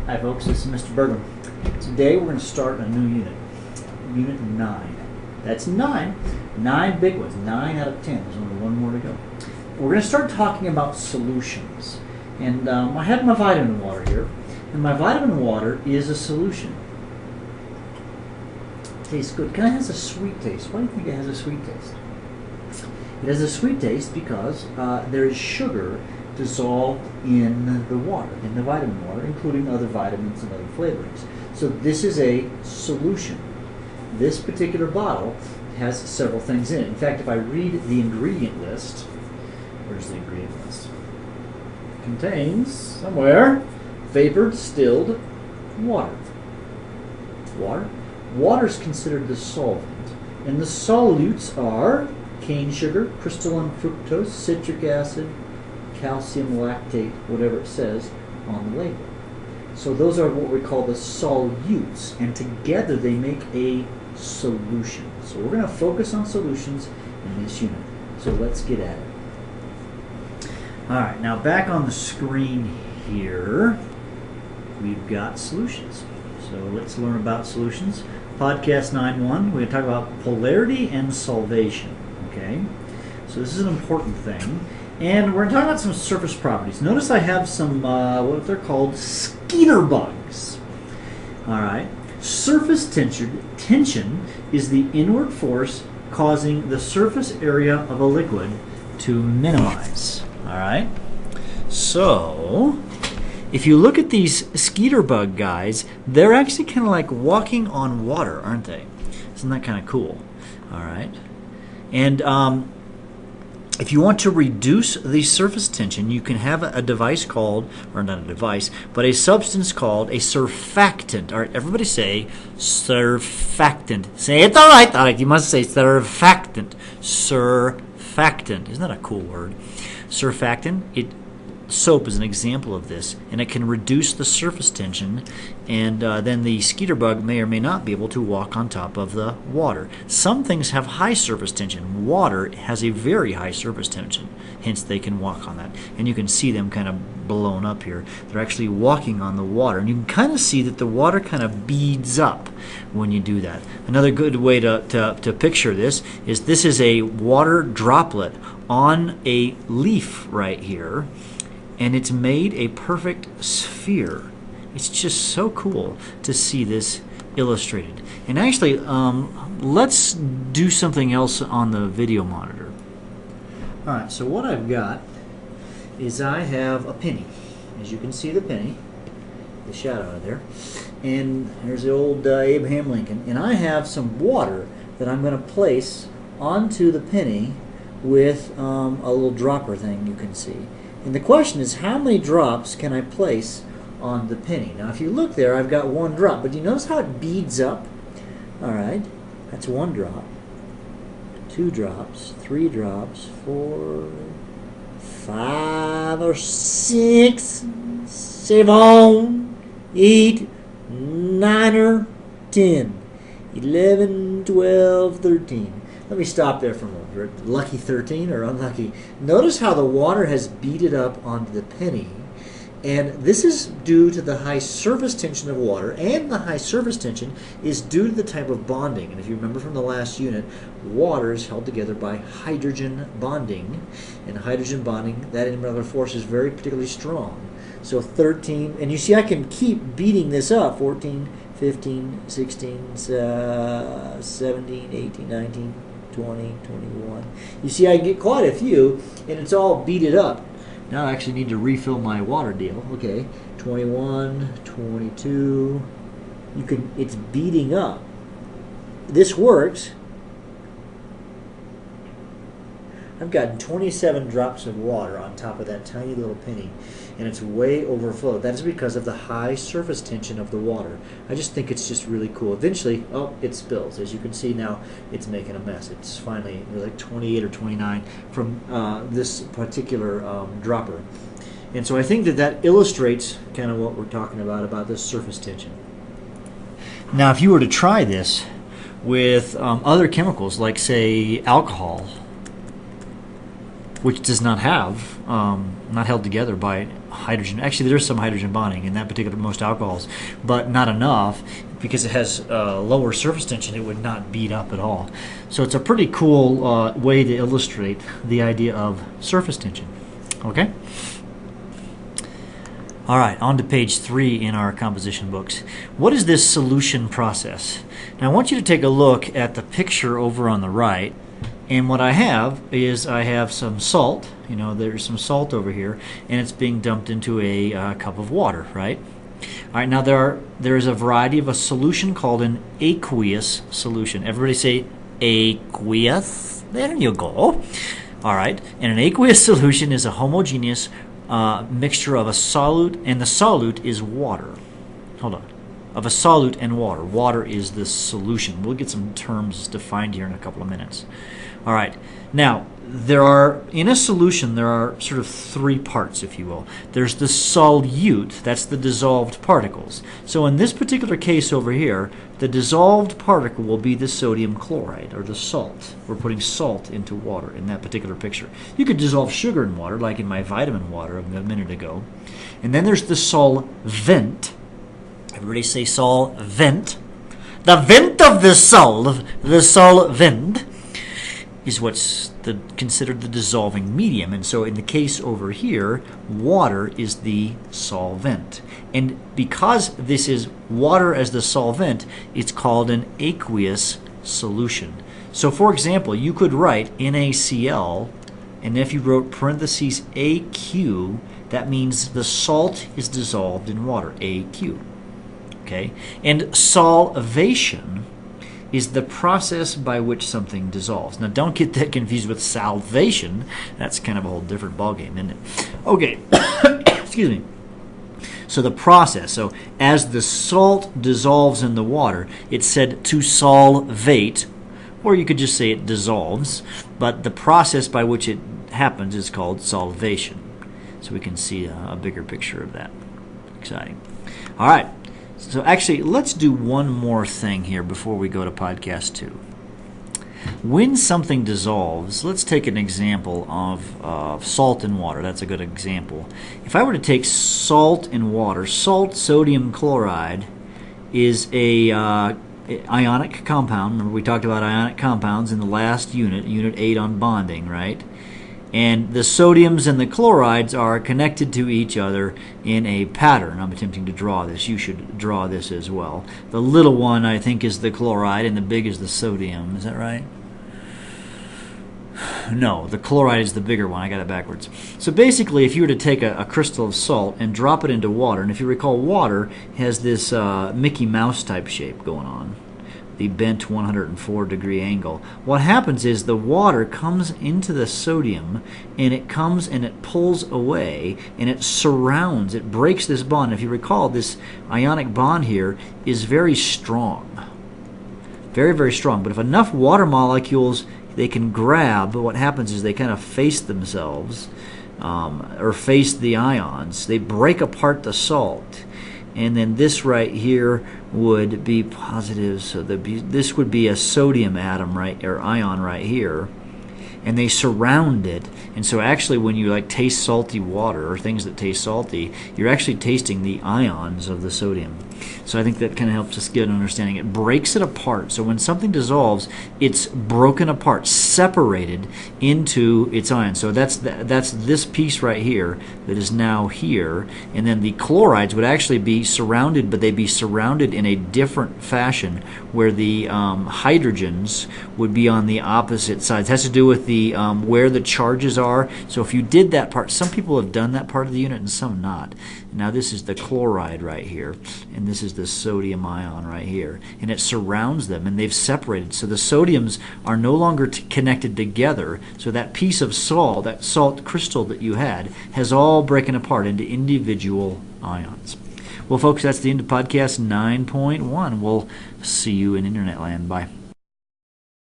Hi folks, this is Mr. Bergman. Today we're going to start a new unit, Unit 9. That's 9. 9 big ones, 9 out of 10. There's only one more to go. We're going to start talking about solutions. And I have my vitamin water here. And my vitamin water is a solution. Tastes good. Kind of has a sweet taste. Why do you think it has a sweet taste? It has a sweet taste because there is sugar dissolved in the water, in the vitamin water, including other vitamins and other flavorings. So this is a solution. This particular bottle has several things in it. In fact, if I read the ingredient list, where's the ingredient list? It contains, somewhere, vapor distilled water. Water? Water is considered the solvent, and the solutes are cane sugar, crystalline fructose, citric acid, calcium lactate, whatever it says on the label. So those are what we call the solutes, and together they make a solution. So we're going to focus on solutions in this unit. So let's get at it. Alright, now back on the screen here, we've got solutions. So let's learn about solutions. Podcast 9.1, we're going to talk about polarity and solvation. Okay, so this is an important thing. And we're going to talk about some surface properties. Notice I have some, what they're called, skeeter bugs. Alright, surface tension is the inward force causing the surface area of a liquid to minimize. Alright, so if you look at these skeeter bug guys, they're actually kind of like walking on water, aren't they? Isn't that kind of cool? Alright, and if you want to reduce the surface tension, you can have a device called, or not a device, but a substance called a surfactant. All right, everybody say surfactant. Say it all right. All right, you must say surfactant. Surfactant. Isn't that a cool word? Surfactant. Soap is an example of this, and it can reduce the surface tension, and then the skeeter bug may or may not be able to walk on top of the water. Some things have high surface tension. Water has a very high surface tension, hence they can walk on that. And you can see them kind of blown up here. They're actually walking on the water, and you can kind of see that the water kind of beads up when you do that. Another good way to picture this is a water droplet on a leaf right here, and it's made a perfect sphere. It's just so cool to see this illustrated. And actually, let's do something else on the video monitor. Alright, so what I've got is I have a penny. As you can see the penny, the shadow out there. And there's the old Abraham Lincoln. And I have some water that I'm going to place onto the penny with a little dropper thing you can see. And the question is, how many drops can I place on the penny? Now, if you look there, I've got one drop. But do you notice how it beads up? All right, that's one drop, 2 drops, 3 drops, 4, 5 or 6, 7, 8, 9 or 10, 11, 12, 13. Let me stop there for a moment. Lucky 13 or unlucky? Notice how the water has beaded up onto the penny. And this is due to the high surface tension of water, and the high surface tension is due to the type of bonding. And if you remember from the last unit, water is held together by hydrogen bonding. And hydrogen bonding, that intermolecular force is very particularly strong. So 13, and you see I can keep beating this up, 14, 15, 16, 17, 18, 19, 20, 21. You see I get quite a few, and it's all beaded up. Now I actually need to refill my water deal. Okay, 21, 22. It's beading up. This works. I've gotten 27 drops of water on top of that tiny little penny, and it's way overflowed. That is because of the high surface tension of the water. I just think it's just really cool. Eventually, oh, it spills. As you can see now, it's making a mess. It's finally like 28 or 29 from this particular dropper. And so I think that illustrates kind of what we're talking about this surface tension. Now, if you were to try this with other chemicals, like, say, alcohol, which does not have, not held together by hydrogen. Actually, there's some hydrogen bonding in that particular most alcohols, but not enough because it has lower surface tension. It would not beat up at all. So it's a pretty cool way to illustrate the idea of surface tension. Okay? All right, on to page 3 in our composition books. What is this solution process? Now I want you to take a look at the picture over on the right. And what I have is I have some salt. You know, there's some salt over here, and it's being dumped into a cup of water, right? All right, now there is a variety of a solution called an aqueous solution. Everybody say aqueous. There you go. All right, and an aqueous solution is a homogeneous mixture of a solute, and the solute is water. Hold on. Of a solute and water. Water is the solution. We'll get some terms defined here in a couple of minutes. All right. Now, in a solution, there are sort of 3 parts, if you will. There's the solute, that's the dissolved particles. So in this particular case over here, the dissolved particle will be the sodium chloride, or the salt. We're putting salt into water in that particular picture. You could dissolve sugar in water, like in my vitamin water a minute ago. And then there's the solvent. Everybody say solvent. The vent of the solvent, is what's considered the dissolving medium. And so in the case over here, water is the solvent. And because this is water as the solvent, it's called an aqueous solution. So for example, you could write NaCl, and if you wrote parentheses AQ, that means the salt is dissolved in water, AQ. Okay? And solvation is the process by which something dissolves. Now, don't get that confused with salvation. That's kind of a whole different ballgame, isn't it? Okay. Excuse me. So the process. So as the salt dissolves in the water, it's said to solvate, or you could just say it dissolves, but the process by which it happens is called solvation. So we can see a bigger picture of that. Exciting. All right. So actually, let's do one more thing here before we go to podcast 2. When something dissolves, let's take an example of salt in water. That's a good example. If I were to take salt in water, salt sodium chloride is a ionic compound. Remember, we talked about ionic compounds in the last unit, Unit 8 on bonding, right? And the sodiums and the chlorides are connected to each other in a pattern. I'm attempting to draw this. You should draw this as well. The little one, I think, is the chloride, and the big is the sodium. Is that right? No, the chloride is the bigger one. I got it backwards. So basically, if you were to take a crystal of salt and drop it into water, and if you recall, water has this Mickey Mouse type shape going on, the bent 104-degree angle. What happens is the water comes into the sodium, and it comes and it pulls away, and it surrounds, it breaks this bond. If you recall, this ionic bond here is very strong. Very, very strong. But if enough water molecules they can grab, what happens is they kind of face themselves, or face the ions. They break apart the salt. And then this right here would be positive, so this would be a sodium atom, right, or ion right here, and they surround it. And so actually when you like taste salty water or things that taste salty, you're actually tasting the ions of the sodium. So I think that kind of helps us get an understanding. It breaks it apart. So when something dissolves, it's broken apart, separated into its ions. So that's this piece right here that is now here. And then the chlorides would actually be surrounded, but they'd be surrounded in a different fashion where the hydrogens would be on the opposite sides. It has to do with the where the charges are. So if you did that part, some people have done that part of the unit and some not. Now this is the chloride right here, and this is the sodium ion right here, and it surrounds them, and they've separated. So the sodiums are no longer connected together, so that piece of salt, that salt crystal that you had, has all broken apart into individual ions. Well, folks, that's the end of podcast 9.1. We'll see you in Internet land. Bye.